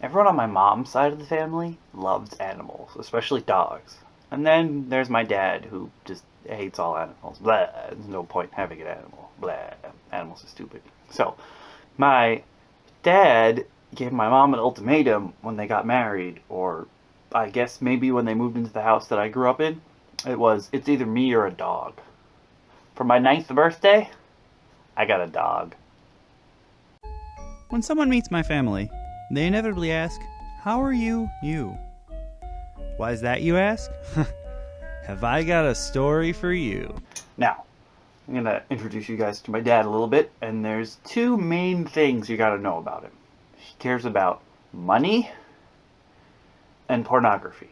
Everyone on my mom's side of the family loves animals, especially dogs. And then there's my dad, who just hates all animals. Blah, there's no point having an animal. Blah, animals are stupid. So, my dad gave my mom an ultimatum when they got married, or I guess maybe when they moved into the house that I grew up in. It's either me or a dog. For my 9th birthday, I got a dog. When someone meets my family, they inevitably ask, "How are you, you?" Why is that, you ask? Have I got a story for you? Now, I'm going to introduce you guys to my dad a little bit, and there's two main things you got to know about him. He cares about money and pornography.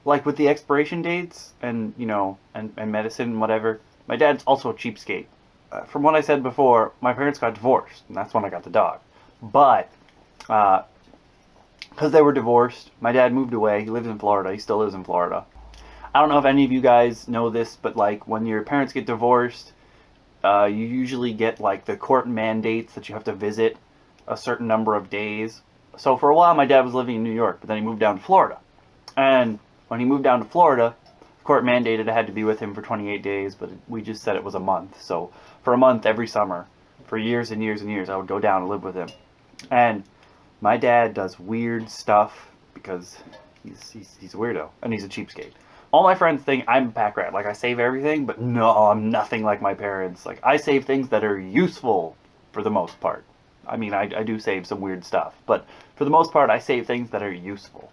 Like with the expiration dates and, and medicine and whatever, my dad's also a cheapskate. From what I said before, my parents got divorced, and that's when I got the dog. But, because they were divorced, my dad moved away. He lives in Florida. He still lives in Florida. I don't know if any of you guys know this, but like when your parents get divorced, you usually get like the court mandates that you have to visit a certain number of days. So for a while, my dad was living in New York, but then he moved down to Florida. And when he moved down to Florida, the court mandated I had to be with him for 28 days, but we just said it was a month. So for a month every summer, for years and years and years, I would go down and live with him. And my dad does weird stuff because he's a weirdo and he's a cheapskate. All my friends think I'm a pack rat. Like, I save everything, but no, I'm nothing like my parents. Like, I save things that are useful for the most part. I mean, I do save some weird stuff, but for the most part, I save things that are useful.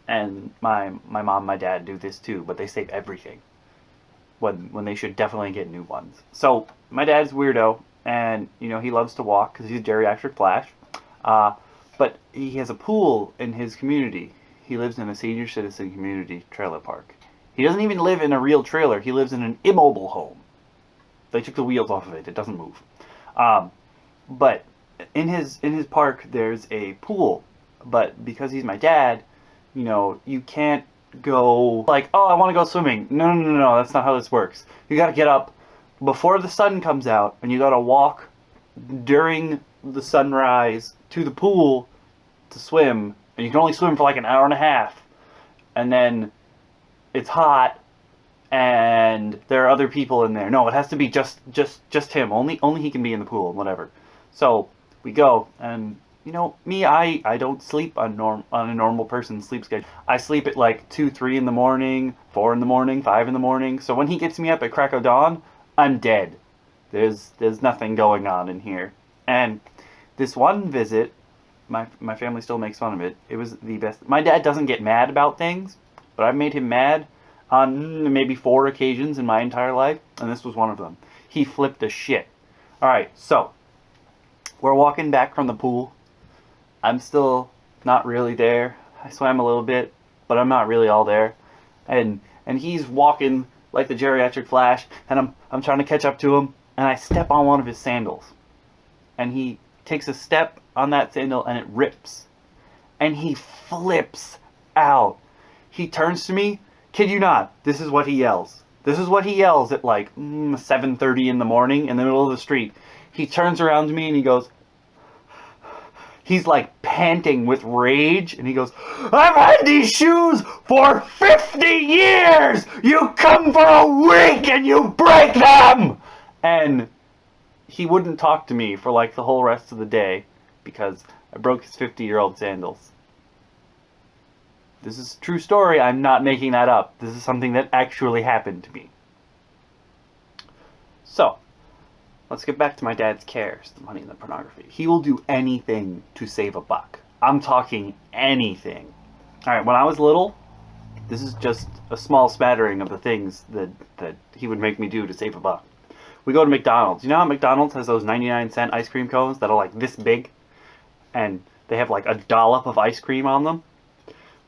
And my mom and my dad do this too, but they save everything when they should definitely get new ones. So my dad's weirdo, and he loves to walk because he's a geriatric flash. But he has a pool in his community. He lives in a senior citizen community trailer park. He doesn't even live in a real trailer. He lives in an immobile home. They took the wheels off of it. It doesn't move. But in his park, there's a pool. But because he's my dad, you can't go like, oh, I want to go swimming. No, no, no, no. That's not how this works. You got to get up before the sun comes out, and you got to walk during the sunrise to the pool to swim. And you can only swim for like an hour and a half. And then it's hot, and there are other people in there. No, it has to be just him. Only he can be in the pool and whatever. So we go, and me, I don't sleep on a normal person's sleep schedule. I sleep at like 2, 3 in the morning, 4 in the morning, 5 in the morning. So when he gets me up at crack of dawn, I'm dead. There's nothing going on in here. And this one visit, my family still makes fun of it. It was the best. My dad doesn't get mad about things, but I've made him mad on maybe 4 occasions in my entire life, and this was one of them. He flipped a shit. Alright, so we're walking back from the pool. I'm still not really there. I swam a little bit, but I'm not really all there. And he's walking like the geriatric flash, and I'm trying to catch up to him, and I step on one of his sandals. And he takes a step on that sandal, and it rips. And he flips out. He turns to me, kid you not, this is what he yells. This is what he yells at like 7:30 in the morning in the middle of the street. He turns around to me and he goes, he's like panting with rage, and he goes, I've had these shoes for 50 years! You come for a week and you break them! And he wouldn't talk to me for like the whole rest of the day because I broke his 50-year-old sandals. This is a true story. I'm not making that up. This is something that actually happened to me. So, let's get back to my dad's cares, the money and the pornography. He will do anything to save a buck. I'm talking anything. Alright, when I was little, this is just a small smattering of the things that he would make me do to save a buck. We go to McDonald's. You know how McDonald's has those 99-cent ice cream cones that are like this big? And they have like a dollop of ice cream on them?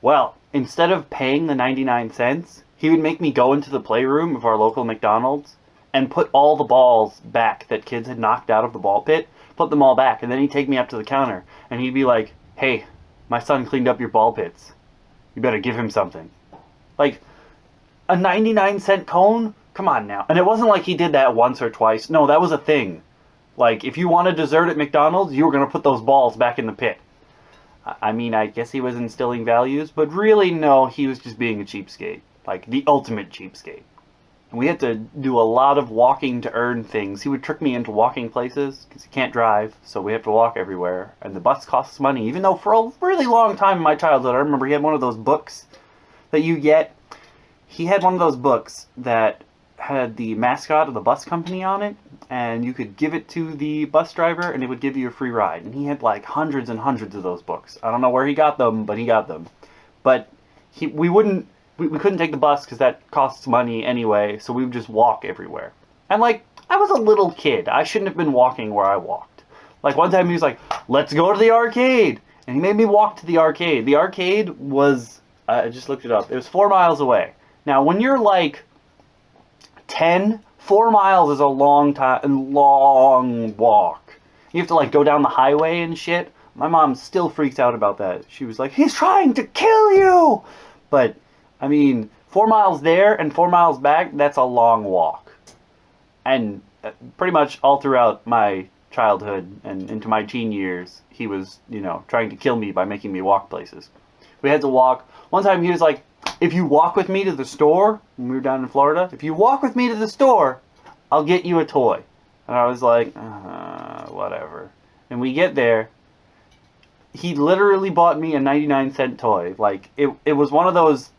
Well, instead of paying the 99 cents, he would make me go into the playroom of our local McDonald's and put all the balls back that kids had knocked out of the ball pit, put them all back, and then he'd take me up to the counter, and he'd be like, hey, my son cleaned up your ball pits. You better give him something. Like, a 99-cent cone? Come on now. And it wasn't like he did that once or twice. No, that was a thing. Like, if you want a dessert at McDonald's, you were going to put those balls back in the pit. I mean, I guess he was instilling values, but really, no, he was just being a cheapskate. Like, the ultimate cheapskate. And we had to do a lot of walking to earn things. He would trick me into walking places, because he can't drive, so we have to walk everywhere. And the bus costs money, even though for a really long time in my childhood, I remember he had one of those books that you get. He had one of those books that had the mascot of the bus company on it, and you could give it to the bus driver and it would give you a free ride. And he had like hundreds and hundreds of those books. I don't know where he got them, but he got them. But we couldn't take the bus because that costs money anyway, so we would just walk everywhere. And like, I was a little kid. I shouldn't have been walking where I walked. Like, one time he was like, let's go to the arcade, and he made me walk to the arcade. The arcade was, I just looked it up, it was 4 miles away. Now, when you're like 10, 4 miles is a long walk. You have to like go down the highway and shit. My mom still freaks out about that. She was like, he's trying to kill you! But, I mean, 4 miles there and 4 miles back, that's a long walk. And pretty much all throughout my childhood and into my teen years, he was, you know, trying to kill me by making me walk places. We had to walk. One time he was like, if you walk with me to the store, when we were down in Florida, if you walk with me to the store, I'll get you a toy. And I was like, whatever. And we get there. He literally bought me a 99-cent toy. Like, it was one of those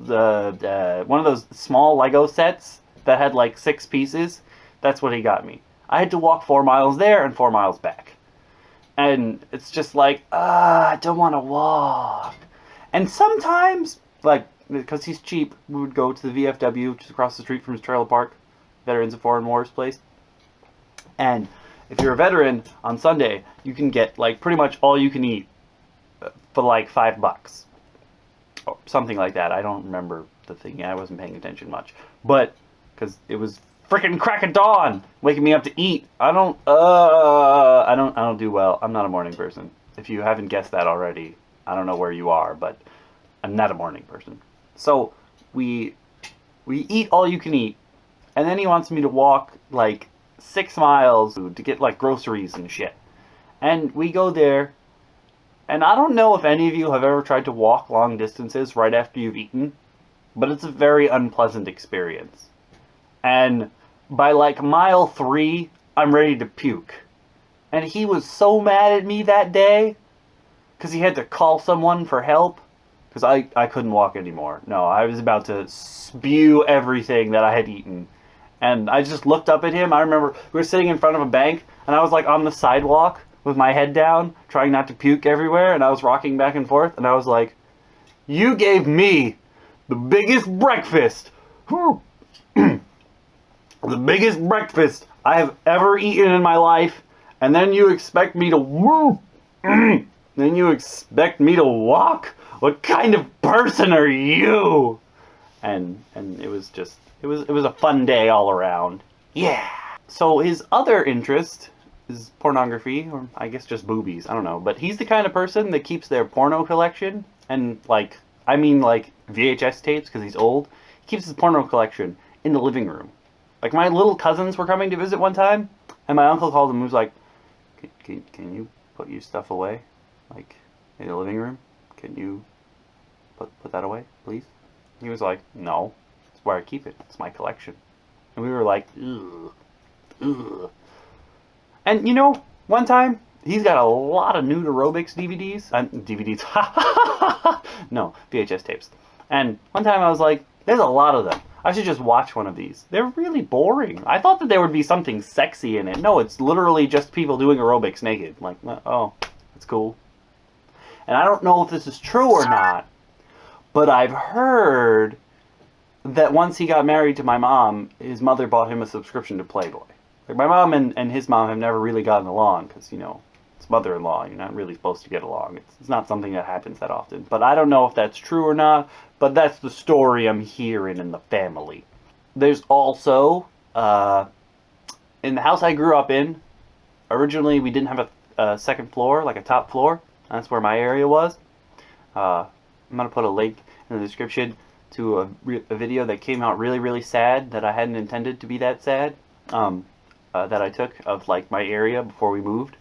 small Lego sets that had like 6 pieces. That's what he got me. I had to walk 4 miles there and 4 miles back. And it's just like, I don't want to walk. And sometimes, like, because he's cheap, we would go to the VFW, which is across the street from his trailer park, Veterans of Foreign Wars place. And if you're a veteran, on Sunday, you can get, like, pretty much all you can eat for, like, $5. Or something like that. I don't remember the thing. I wasn't paying attention much. But, because it was freaking crack of dawn, waking me up to eat. I don't do well. I'm not a morning person. If you haven't guessed that already, I don't know where you are, but I'm not a morning person. So we eat all you can eat, and then he wants me to walk like 6 miles to get like groceries and shit. And we go there, and I don't know if any of you have ever tried to walk long distances right after you've eaten, but it's a very unpleasant experience. And by like mile 3, I'm ready to puke. And he was so mad at me that day because he had to call someone for help. Because I couldn't walk anymore. No, I was about to spew everything that I had eaten. And I just looked up at him. I remember we were sitting in front of a bank, and I was like on the sidewalk with my head down, trying not to puke everywhere, and I was rocking back and forth, and I was like, you gave me the biggest breakfast. The biggest breakfast I have ever eaten in my life, and then you expect me to then you expect me to walk? What kind of person are you? And it was just, it was a fun day all around. Yeah. So his other interest is pornography, or I guess just boobies, I don't know. But he's the kind of person that keeps their porno collection, and like, I mean like VHS tapes, because he's old. He keeps his porno collection in the living room. Like, my little cousins were coming to visit one time, and my uncle called him and was like, can you put your stuff away? Like, in the living room? Can you put that away, please? He was like, no, it's where I keep it. It's my collection. And we were like, ugh, ugh. And, you know, one time, he's got a lot of nude aerobics DVDs. No, VHS tapes. And one time I was like, there's a lot of them. I should just watch one of these. They're really boring. I thought that there would be something sexy in it. No, it's literally just people doing aerobics naked. Like, oh, that's cool. And I don't know if this is true or not, but I've heard that once he got married to my mom, his mother bought him a subscription to Playboy. Like, my mom and his mom have never really gotten along because, you know, it's mother-in-law. You're not really supposed to get along. It's not something that happens that often. But I don't know if that's true or not, but that's the story I'm hearing in the family. There's also, in the house I grew up in, originally we didn't have a second floor, like a top floor. That's where my area was. I'm going to put a link in the description to a video that came out really, really sad that I hadn't intended to be that sad. that I took of like my area before we moved.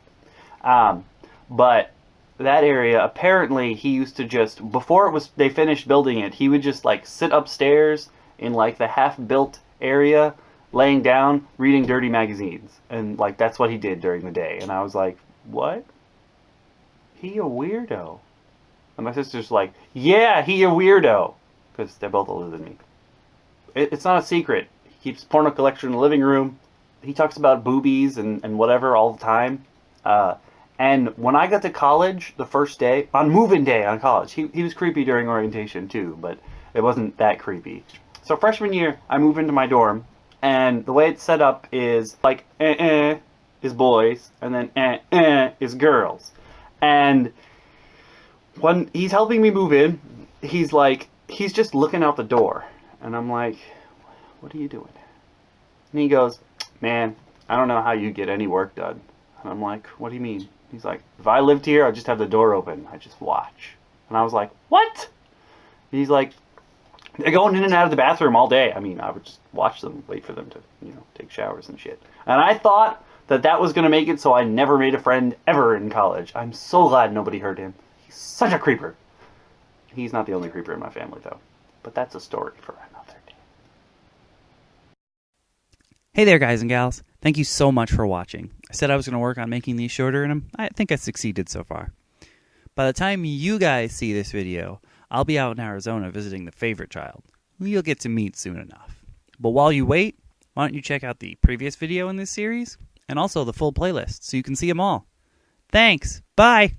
But that area, apparently he used to just, before it was they finished building it, he would just like sit upstairs in like the half built area, laying down reading dirty magazines, and like that's what he did during the day. And I was like, what? He a weirdo? And my sister's like, yeah, he a weirdo, because they're both older than me. It's not a secret. He keeps porno collection in the living room. He talks about boobies and whatever all the time. And when I got to college the first day, on move-in day on college, he was creepy during orientation too, but it wasn't that creepy. So freshman year, I move into my dorm, and the way it's set up is like is boys, and then is girls. And when he's helping me move in, he's just looking out the door, and I'm like, what are you doing? And he goes, man, I don't know how you get any work done. And I'm like, what do you mean? He's like, if I lived here, I'd just have the door open. I just watch. And I was like, what? He's like, they're going in and out of the bathroom all day. I mean, I would just watch them, wait for them to, take showers and shit. And I thought that was going to make it so I never made a friend ever in college. I'm so glad nobody heard him. He's such a creeper. He's not the only creeper in my family, though. But that's a story for another day. Hey there, guys and gals. Thank you so much for watching. I said I was going to work on making these shorter, and I think I succeeded so far. By the time you guys see this video, I'll be out in Arizona visiting the favorite child, who you'll get to meet soon enough. But while you wait, why don't you check out the previous video in this series, and also the full playlist, so you can see them all. Thanks! Bye!